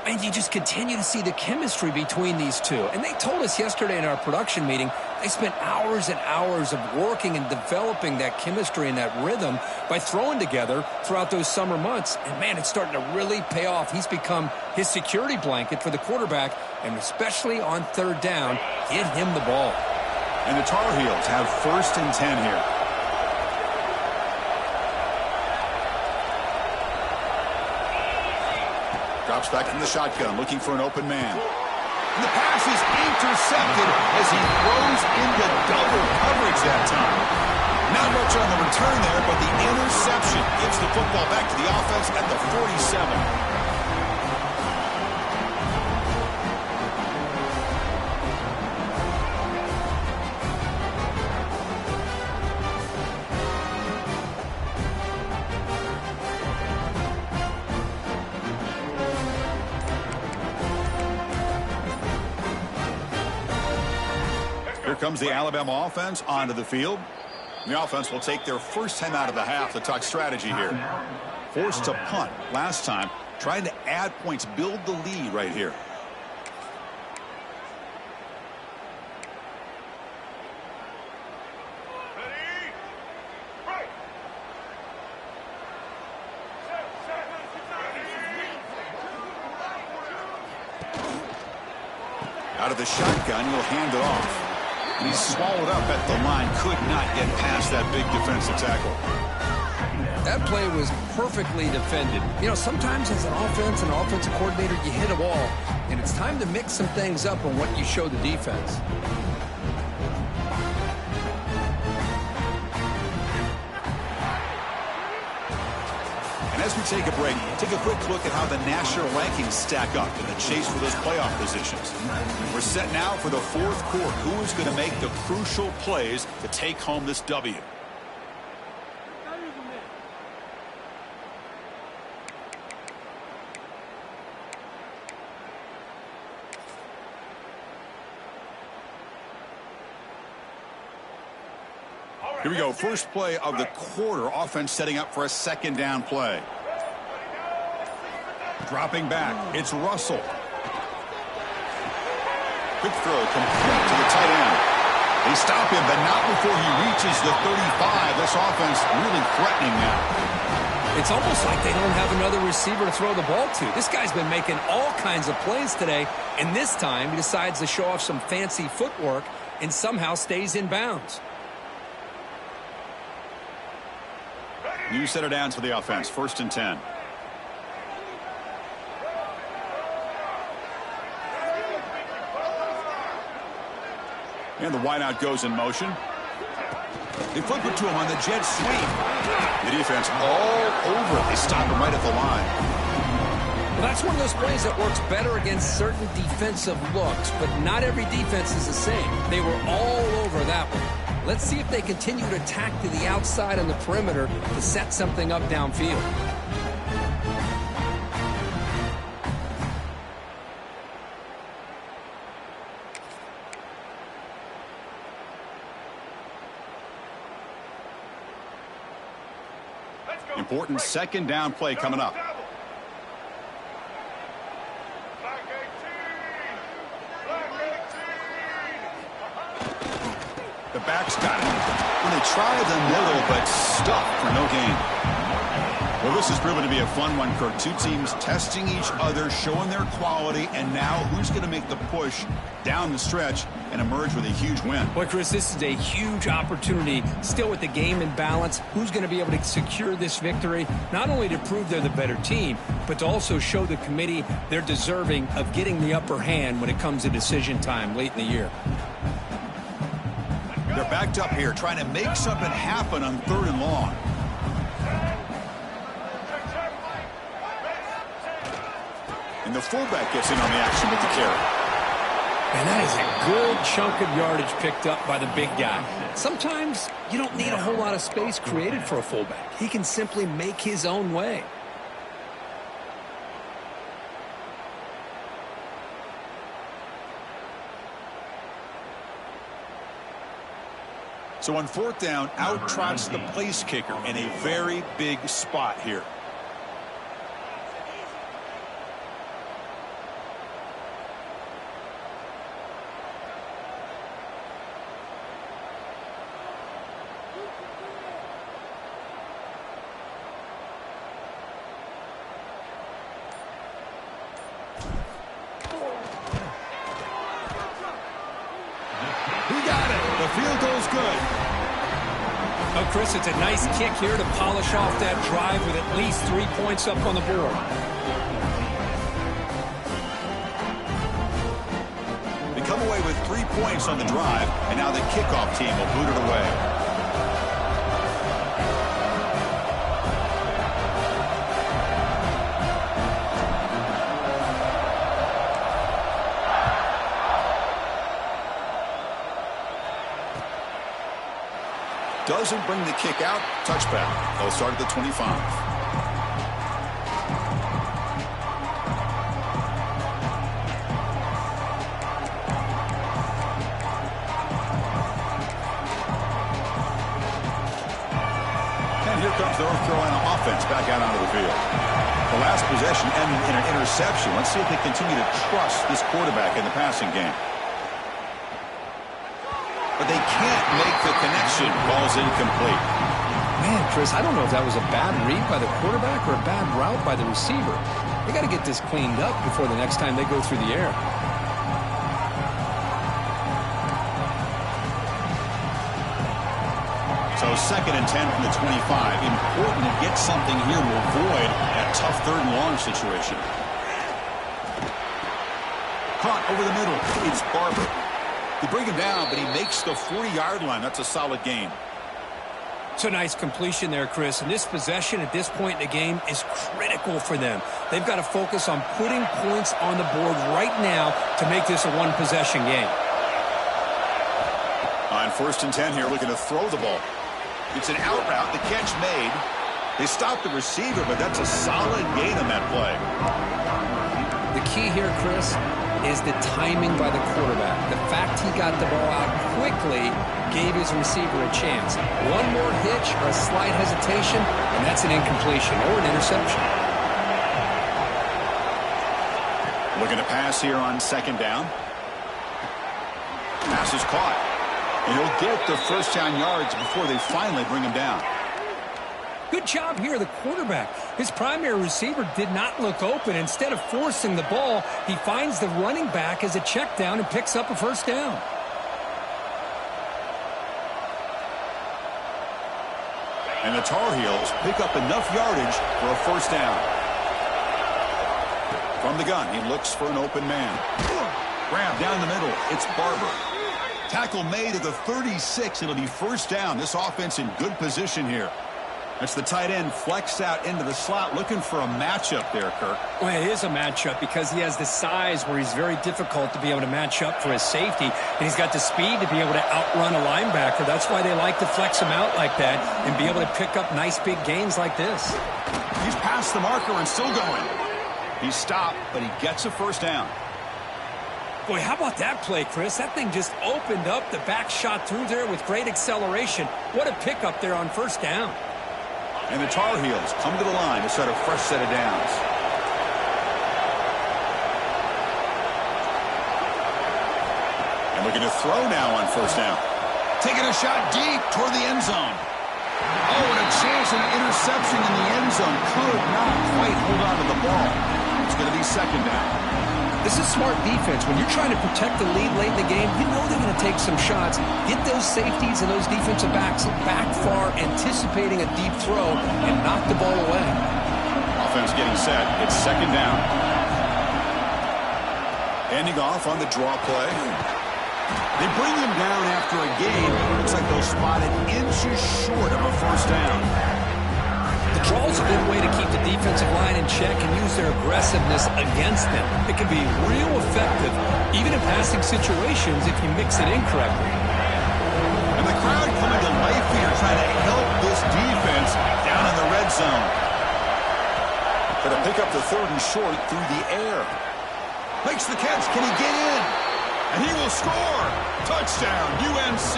And you just continue to see the chemistry between these two. And they told us yesterday in our production meeting, they spent hours and hours of working and developing that chemistry and that rhythm by throwing together throughout those summer months. And, man, it's starting to really pay off. He's become his security blanket for the quarterback, and especially on 3rd down, get him the ball. And the Tar Heels have 1st and 10 here. Drops back from the shotgun, looking for an open man. And the pass is intercepted as he throws into double coverage that time. Not much on the return there, but the interception gives the football back to the offense at the 47. Here comes the Alabama offense onto the field. The offense will take their first time out of the half to talk strategy here. Forced to punt last time, trying to add points, build the lead right here. Out of the shotgun, he'll hand it off. And he's swallowed up at the line. Could not get past that big defensive tackle. That play was perfectly defended. You know, sometimes as an offensive coordinator, you hit a wall, and it's time to mix some things up on what you show the defense. And as we take a break, take a quick look at how the national rankings stack up in the chase for those playoff positions. We're set now for the 4th quarter. Who is going to make the crucial plays to take home this W? Here we go. First play of the quarter. Offense setting up for a 2nd down play. Dropping back. It's Russell. Quick throw complete to the tight end. They stop him, but not before he reaches the 35. This offense really threatening now. It's almost like they don't have another receiver to throw the ball to. This guy's been making all kinds of plays today, and this time he decides to show off some fancy footwork and somehow stays in bounds. New set of downs for the offense. 1st and 10. And the wideout goes in motion. They flip it to him on the jet sweep. The defense all over it. They stop him right at the line. Well, that's one of those plays that works better against certain defensive looks, but not every defense is the same. They were all over that one. Let's see if they continue to attack to the outside on the perimeter to set something up downfield. Important 2nd down play coming up. The back's got it. When they try the middle, but stuck for no gain. Well, this has proven to be a fun one, Kirk. Two teams testing each other, showing their quality, and now who's going to make the push down the stretch and emerge with a huge win? Boy, Chris, this is a huge opportunity. Still with the game in balance, who's going to be able to secure this victory? Not only to prove they're the better team, but to also show the committee they're deserving of getting the upper hand when it comes to decision time late in the year. They're backed up here, trying to make something happen on 3rd and long. And the fullback gets in on the action with the carry. And that is a good chunk of yardage picked up by the big guy. Sometimes you don't need a whole lot of space created for a fullback. He can simply make his own way. So on fourth down, out trots the place kicker in a very big spot here. Field goal's good. Oh, Chris, it's a nice kick here to polish off that drive with at least 3 points up on the board. They come away with 3 points on the drive, and now the kickoff team will boot it away. Doesn't bring the kick out. Touchback. They'll start at the 25. And here comes the North Carolina offense back out onto the field. The last possession ended in an interception. Let's see if they continue to trust this quarterback in the passing game. But they can't make the connection. Ball's incomplete. Man, Chris, I don't know if that was a bad read by the quarterback or a bad route by the receiver. They got to get this cleaned up before the next time they go through the air. So 2nd and 10 from the 25. Important to get something here to avoid that tough 3rd and long situation. Caught over the middle. It's Barber. They bring him down, but he makes the 40-yard line. That's a solid gain. It's a nice completion there, Chris. And this possession at this point in the game is critical for them. They've got to focus on putting points on the board right now to make this a one-possession game. On 1st and 10 here, looking to throw the ball. It's an out route. The catch made. They stop the receiver, but that's a solid gain on that play. The key here, Chris, is the timing by the quarterback. The fact he got the ball out quickly gave his receiver a chance. One more hitch or a slight hesitation, and that's an incompletion or an interception. Looking to pass here on 2nd down. Pass is caught. And he'll get the 1st down yards before they finally bring him down. Good job here, the quarterback. His primary receiver did not look open. Instead of forcing the ball, he finds the running back as a check down and picks up a 1st down. And the Tar Heels pick up enough yardage for a 1st down. From the gun, he looks for an open man. Grab down the middle. It's Barber. Tackle made at the 36. It'll be 1st down. This offense in good position here. That's the tight end flexed out into the slot, looking for a matchup there, Kirk. Well, it is a matchup because he has the size where he's very difficult to be able to match up for his safety, and he's got the speed to be able to outrun a linebacker. That's why they like to flex him out like that and be able to pick up nice big gains like this. He's past the marker and still going. He's stopped, but he gets a 1st down. Boy, how about that play, Chris? That thing just opened up. The back shot through there with great acceleration. What a pickup there on 1st down. And the Tar Heels come to the line to set a fresh set of downs. And looking to throw now on 1st down. Taking a shot deep toward the end zone. Oh, and a chance at an interception in the end zone. Could not quite hold on to the ball. It's going to be 2nd down. This is smart defense. When you're trying to protect the lead late in the game, you know they're going to take some shots. Get those safeties and those defensive backs back far, anticipating a deep throw, and knock the ball away. Offense getting set. It's 2nd down. Ending off on the draw play. They bring him down after a game. Looks like they'll spot it inches short of a 1st down. The Draw's a good way to keep the defensive line in check and use their aggressiveness against them. It can be real effective, even in passing situations, if you mix it in correctly. And the crowd coming to life here, trying to help this defense down in the red zone. Going to pick up the 3rd and short through the air. Makes the catch. Can he get in? And he will score. Touchdown, UNC.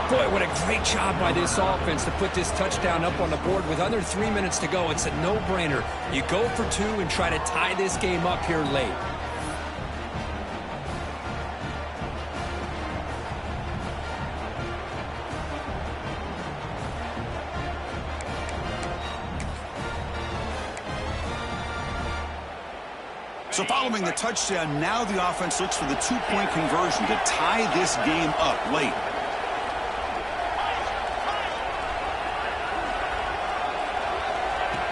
Boy, what a great job by this offense to put this touchdown up on the board with under 3 minutes to go. It's a no-brainer. You go for 2 and try to tie this game up here late. So following the touchdown, now the offense looks for the 2-point conversion to tie this game up late.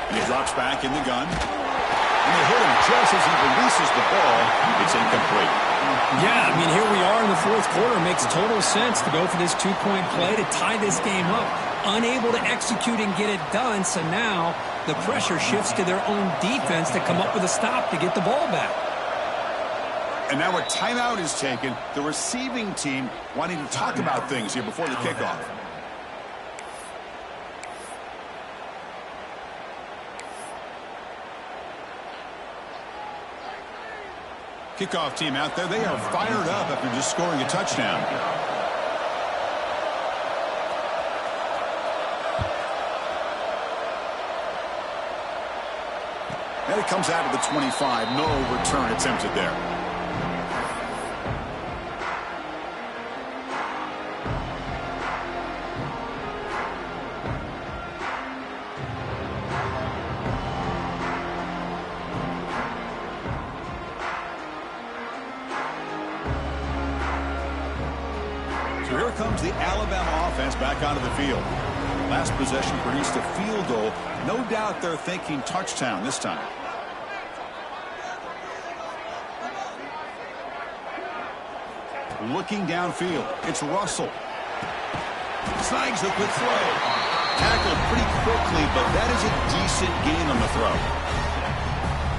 And he drops back in the gun. And they hit him just as he releases the ball. It's incomplete. Yeah, I mean, here we are in the 4th quarter. It makes total sense to go for this 2-point play to tie this game up. Unable to execute and get it done, so now the pressure shifts to their own defense to come up with a stop to get the ball back. And now a timeout is taken. The receiving team wanting to talk about things here before the kickoff. Kickoff team out there, they are fired up after just scoring a touchdown. And it comes out of the 25. No return attempted there. So here comes the Alabama offense back onto the field. Last possession produced a field goal. No doubt they're thinking touchdown this time. Looking downfield, it's Russell. Snags the quick throw. Tackled pretty quickly, but that is a decent gain on the throw.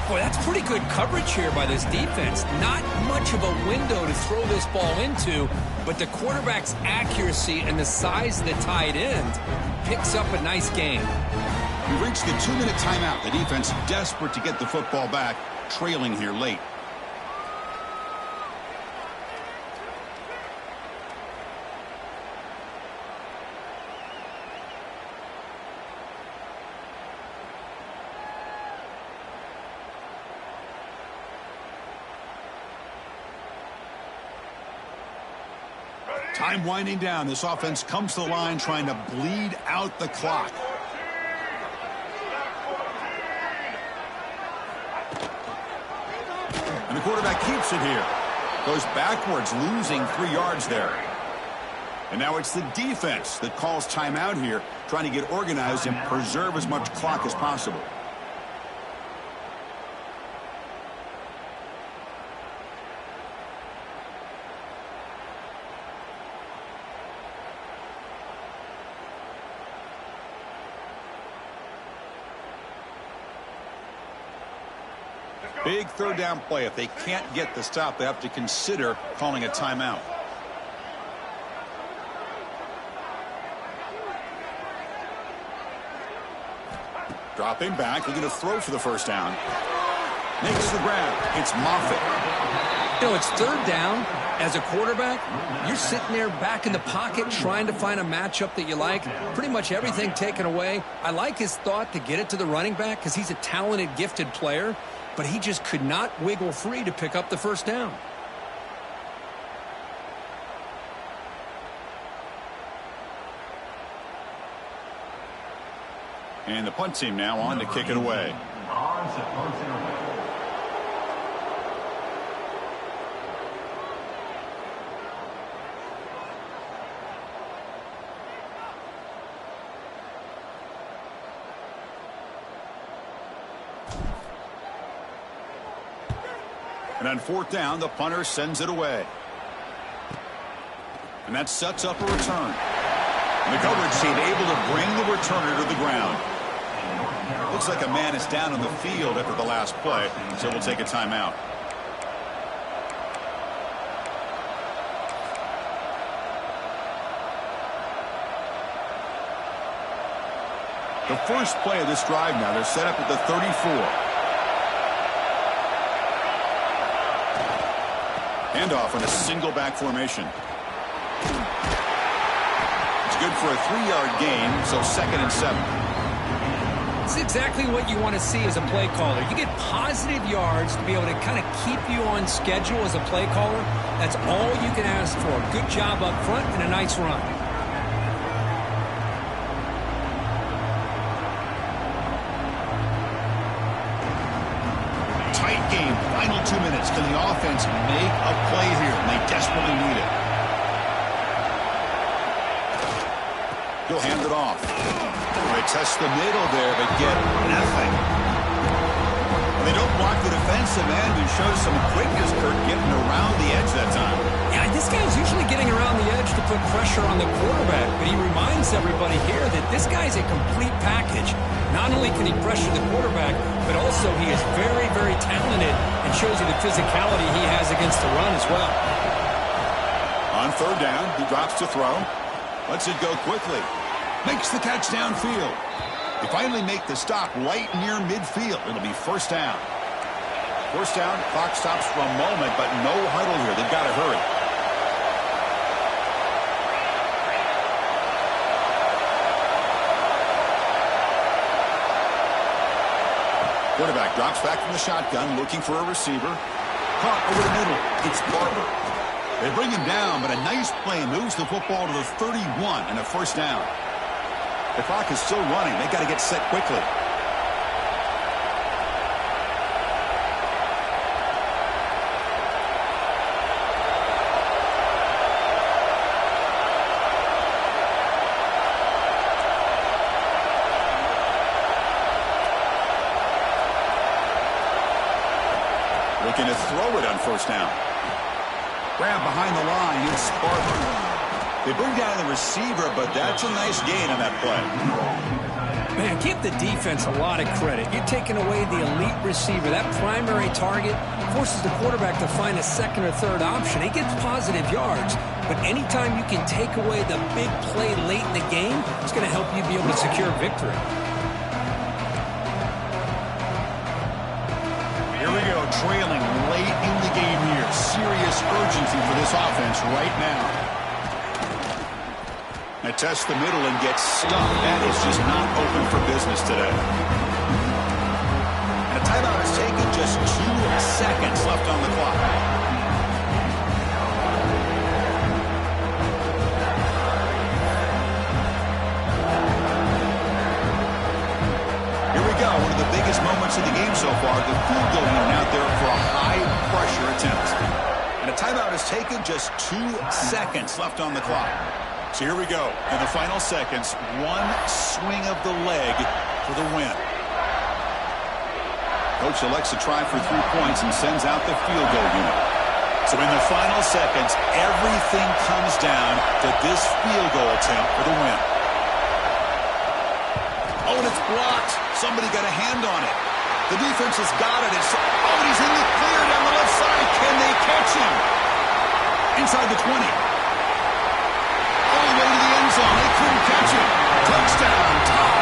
Boy, that's pretty good coverage here by this defense. Not much of a window to throw this ball into, but the quarterback's accuracy and the size of the tight end picks up a nice gain. We've reached the 2-minute timeout. The defense desperate to get the football back, trailing here late. Time winding down. This offense comes to the line trying to bleed out the clock. And the quarterback keeps it here. Goes backwards, losing 3 yards there. And now it's the defense that calls timeout here, trying to get organized and preserve as much clock as possible. Big 3rd down play. If they can't get the stop, they have to consider calling a timeout. Dropping back, looking to throw for the 1st down. Makes the grab. It's Moffitt. You know, it's 3rd down. As a quarterback, you're sitting there back in the pocket trying to find a matchup that you like. Pretty much everything taken away. I like his thought to get it to the running back because he's a talented, gifted player, but he just could not wiggle free to pick up the 1st down. And the punt team now on to kick it away. And on 4th down, the punter sends it away. And that sets up a return. And the coverage team able to bring the returner to the ground. Looks like a man is down on the field after the last play, so we'll take a timeout. The first play of this drive now, they're set up at the 34. Handoff on a single back formation. It's good for a 3-yard gain, so 2nd and 7. It's exactly what you want to see as a play caller. You get positive yards to be able to kind of keep you on schedule as a play caller. That's all you can ask for. Good job up front and a nice run. Tight game. Final 2 minutes. Can the offense make a play here? And they desperately need it. He'll hand it off. They test the middle there, but get nothing. They don't block the defensive end and shows some quickness, Kurt, getting around the edge that time. Yeah, this guy's usually getting around the edge to put pressure on the quarterback, but he reminds everybody here that this guy's a complete package. Not only can he pressure the quarterback, but also he is very, very talented and shows you the physicality he has against the run as well. On 3rd down, he drops to throw. Lets it go quickly. Makes the catch downfield. They finally make the stop right near midfield. It'll be 1st down. 1st down, clock stops for a moment, but no huddle here. They've got to hurry. Quarterback drops back from the shotgun, looking for a receiver. Caught over the middle. It's Barber. They bring him down, but a nice play moves the football to the 31 and a 1st down. The clock is still running. They got to get set quickly. Looking to throw it on 1st down. Grab behind the line. It's Barber. They bring down the receiver, but that's a nice gain on that play. Man, give the defense a lot of credit. You're taking away the elite receiver. That primary target forces the quarterback to find a 2nd or 3rd option. He gets positive yards, but anytime you can take away the big play late in the game, it's going to help you be able to secure victory. Here we go, trailing late in the game here. Serious urgency for this offense right now. They test the middle and get stuck. That is just not open for business today. And a timeout is taken. Just 2 seconds left on the clock. Here we go. One of the biggest moments of the game so far. The field goal unit out there for a high-pressure attempt. And a timeout is taken. Just 2 seconds left on the clock. So here we go. In the final seconds, one swing of the leg for the win. Coach elects to try for 3 points and sends out the field goal unit. So in the final seconds, everything comes down to this field goal attempt for the win. Oh, and it's blocked. Somebody got a hand on it. The defense has got it. Oh, and he's in the clear down the left side. Can they catch him? Inside the 20. All the way to the end zone. They couldn't catch him. Touchdown, Tom.